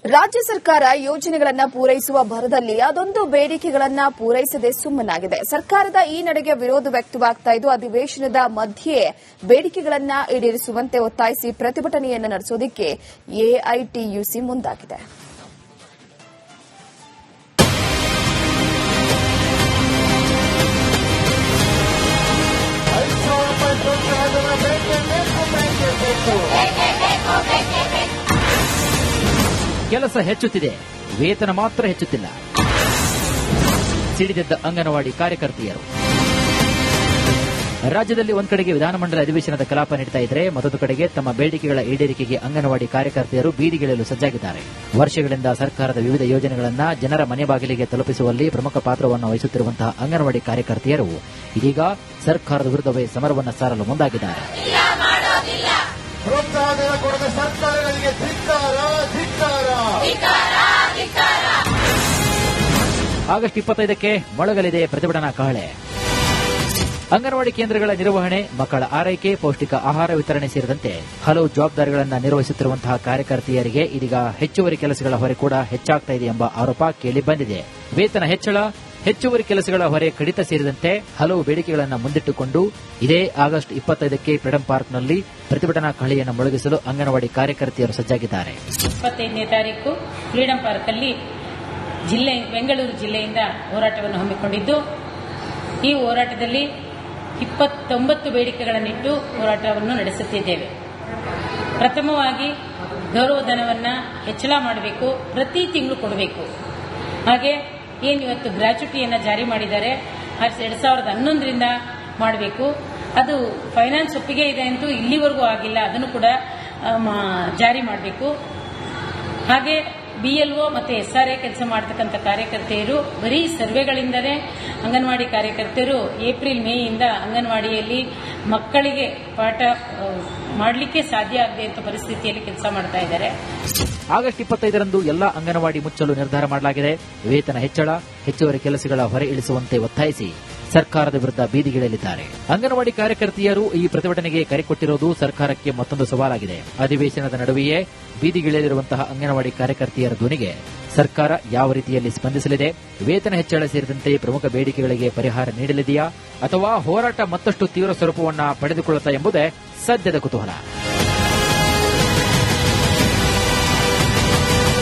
ರಾಜ್ಯ ಸರ್ಕಾರ ಯೋಜನೆಗಳನ್ನು ಪೂರೈಸುವ ಭರದಲ್ಲಿ ಅದೊಂದು ಬೇಡಿಕೆಗಳನ್ನು ಪೂರೈಸದೆ ಸುಮ್ಮನಾಗಿದೆ. ಸರ್ಕಾರದ ಈ ನಡೆಗೆ ವಿರೋಧ ವ್ಯಕ್ತವಾಗ್ತಾ ಇದ್ದು ಅಧಿವೇಶನದ ಮಧ್ಯೆ ಬೇಡಿಕೆಗಳನ್ನು ಈಡೇರಿಸುವಂತೆ ಒತ್ತಾಯಿಸಿ ಪ್ರತಿಭಟನೆಯನ್ನು ನಡೆಸೋದಕ್ಕೆ ಎಐಟಿಯುಸಿ ಮುಂದಾಗಿದೆ. ಕೆಲಸ ಹೆಚ್ಚುತ್ತಿದೆ, ವೇತನ ಮಾತ್ರ ಹೆಚ್ಚುತ್ತಿಲ್ಲ. ಸಿಡಿದೆದ್ದ ಅಂಗನವಾಡಿ ಕಾರ್ಯಕರ್ತೆಯರು. ರಾಜ್ಯದಲ್ಲಿ ಒಂದ್ ಕಡೆಗೆ ವಿಧಾನಮಂಡಲ ಅಧಿವೇಶನದ ಕಲಾಪ ನೀಡುತ್ತಾ ಇದ್ರೆ, ಮತ್ತೊಂದು ಕಡೆಗೆ ತಮ್ಮ ಬೇಡಿಕೆಗಳ ಈಡೇರಿಕೆಗೆ ಅಂಗನವಾಡಿ ಕಾರ್ಯಕರ್ತೆಯರು ಬೀದಿಗಿಳಿಯಲು ಸಜ್ಜಾಗಿದ್ದಾರೆ. ವರ್ಷಗಳಿಂದ ಸರ್ಕಾರದ ವಿವಿಧ ಯೋಜನೆಗಳನ್ನು ಜನರ ಮನೆ ಬಾಗಿಲಿಗೆ ತಲುಪಿಸುವಲ್ಲಿ ಪ್ರಮುಖ ಪಾತ್ರವನ್ನು ವಹಿಸುತ್ತಿರುವಂತಹ ಅಂಗನವಾಡಿ ಕಾರ್ಯಕರ್ತೆಯರು ಇದೀಗ ಸರ್ಕಾರದ ವಿರುದ್ಧವೇ ಸಮರವನ್ನು ಸಾರಲು ಮುಂದಾಗಿದ್ದಾರೆ. ಪ್ರೋತ್ಸಾಹ ಕೊಡದ ಸರ್ಕಾರಗಳಿಗೆ ಧಿಕ್ಕಾರ. ಆಗಸ್ಟ್ 25ಕ್ಕೆ ಮೊಳಗಲಿದೆ ಪ್ರತಿಭಟನಾ ಕಹಳೆ. ಅಂಗನವಾಡಿ ಕೇಂದ್ರಗಳ ನಿರ್ವಹಣೆ, ಮಕ್ಕಳ ಆರೈಕೆ, ಪೌಷ್ಟಿಕ ಆಹಾರ ವಿತರಣೆ ಸೇರಿದಂತೆ ಹಲವು ಜವಾಬ್ದಾರಿಗಳನ್ನು ನಿರ್ವಹಿಸುತ್ತಿರುವಂತಹ ಕಾರ್ಯಕರ್ತೆಯರಿಗೆ ಇದೀಗ ಹೆಚ್ಚುವರಿ ಕೆಲಸಗಳ ಹೊರೆ ಕೂಡ ಹೆಚ್ಚಾಗ್ತಾ ಇದೆ ಎಂಬ ಆರೋಪ ಕೇಳಿ ಬಂದಿದೆ. ವೇತನ ಹೆಚ್ಚಳ, ಹೆಚ್ಚುವರಿ ಕೆಲಸಗಳ ಹೊರೆ ಕಡಿತ ಸೇರಿದಂತೆ ಹಲವು ಬೇಡಿಕೆಗಳನ್ನು ಮುಂದಿಟ್ಟುಕೊಂಡು ಇದೇ ಆಗಸ್ಟ್ 25ಕ್ಕೆ ಫ್ರೀಡಂ ಪಾರ್ಕ್ನಲ್ಲಿ ಪ್ರತಿಭಟನಾ ಕಹಳೆಯನ್ನು ಮೊಳಗಿಸಲು ಅಂಗನವಾಡಿ ಕಾರ್ಯಕರ್ತೆಯರು ಸಜ್ಜಾಗಿದ್ದಾರೆ. 25ನೇ ತಾರೀಕು ಫ್ರೀಡಂ ಪಾರ್ಕ್ ಅಲ್ಲಿ ಬೆಂಗಳೂರು ಜಿಲ್ಲೆಯಿಂದ ಹೋರಾಟವನ್ನು ಹಮ್ಮಿಕೊಂಡಿದ್ದು, ಈ ಹೋರಾಟದಲ್ಲಿ 29 ಬೇಡಿಕೆಗಳನ್ನಿಟ್ಟು ಹೋರಾಟವನ್ನು ನಡೆಸುತ್ತಿದ್ದೇವೆ. ಪ್ರಥಮವಾಗಿ ಗೌರವಧನವನ್ನು ಹೆಚ್ಚಳ ಮಾಡಬೇಕು, ಪ್ರತಿ ತಿಂಗಳು ಕೊಡಬೇಕು. ಹಾಗೆ ಏನು ಇವತ್ತು ಗ್ರಾಚ್ಯುಟಿಯನ್ನು ಜಾರಿ ಮಾಡಿದ್ದಾರೆ 2011ರಿಂದ ಮಾಡಬೇಕು. ಅದು ಫೈನಾನ್ಸ್ ಒಪ್ಪಿಗೆ ಇದೆ ಅಂತೂ ಇಲ್ಲಿವರೆಗೂ ಆಗಿಲ್ಲ, ಅದನ್ನು ಕೂಡ ಜಾರಿ ಮಾಡಬೇಕು. ಹಾಗೆ BLO ಮತ್ತು SRA ಕೆಲಸ ಮಾಡತಕ್ಕಂಥ ಕಾರ್ಯಕರ್ತೆಯರು ಬರೀ ಸರ್ವೆಗಳಿಂದಲೇ ಅಂಗನವಾಡಿ ಕಾರ್ಯಕರ್ತೆಯರು ಏಪ್ರಿಲ್ ಮೇಯಿಂದ ಅಂಗನವಾಡಿಯಲ್ಲಿ ಮಕ್ಕಳಿಗೆ ಪಾಠ ಮಾಡಲಿಕ್ಕೆ ಸಾಧ್ಯ ಆಗದೆ ಅಂತ ಪರಿಸ್ಥಿತಿಯಲ್ಲಿ ಕೆಲಸ ಮಾಡ್ತಾ ಇದ್ದಾರೆ. ಆಗಸ್ಟ್ 25ರಂದು ಎಲ್ಲ ಅಂಗನವಾಡಿ ಮುಚ್ಚಲು ನಿರ್ಧಾರ ಮಾಡಲಾಗಿದೆ. ವೇತನ ಹೆಚ್ಚಳ, ಹೆಚ್ಚುವರಿ ಕೆಲಸಗಳ ಹೊರೆ ಇಳಿಸುವಂತೆ ಒತ್ತಾಯಿಸಿ ಸರ್ಕಾರದ ವಿರುದ್ಧ ಬೀದಿಗಿಳಿಯಲಿದ್ದಾರೆ. ಅಂಗನವಾಡಿ ಕಾರ್ಯಕರ್ತೆಯರು ಈ ಪ್ರತಿಭಟನೆಗೆ ಕರೆ ಕೊಟ್ಟಿರುವುದು ಸರ್ಕಾರಕ್ಕೆ ಮತ್ತೊಂದು ಸವಾಲಾಗಿದೆ. ಅಧಿವೇಶನದ ನಡುವೆಯೇ ಬೀದಿಗಿಳಿಯಲಿರುವಂತಹ ಅಂಗನವಾಡಿ ಕಾರ್ಯಕರ್ತೆಯರ ಧ್ವನಿಗೆ ಸರ್ಕಾರ ಯಾವ ರೀತಿಯಲ್ಲಿ ಸ್ಪಂದಿಸಲಿದೆ? ವೇತನ ಹೆಚ್ಚಳ ಸೇರಿದಂತೆ ಪ್ರಮುಖ ಬೇಡಿಕೆಗಳಿಗೆ ಪರಿಹಾರ ನೀಡಲಿದೆಯಾ ಅಥವಾ ಹೋರಾಟ ಮತ್ತಷ್ಟು ತೀವ್ರ ಸ್ವರೂಪವನ್ನು ಪಡೆದುಕೊಳ್ಳುತ್ತಾ ಎಂಬುದೇ ಸದ್ಯದ ಕುತೂಹಲ.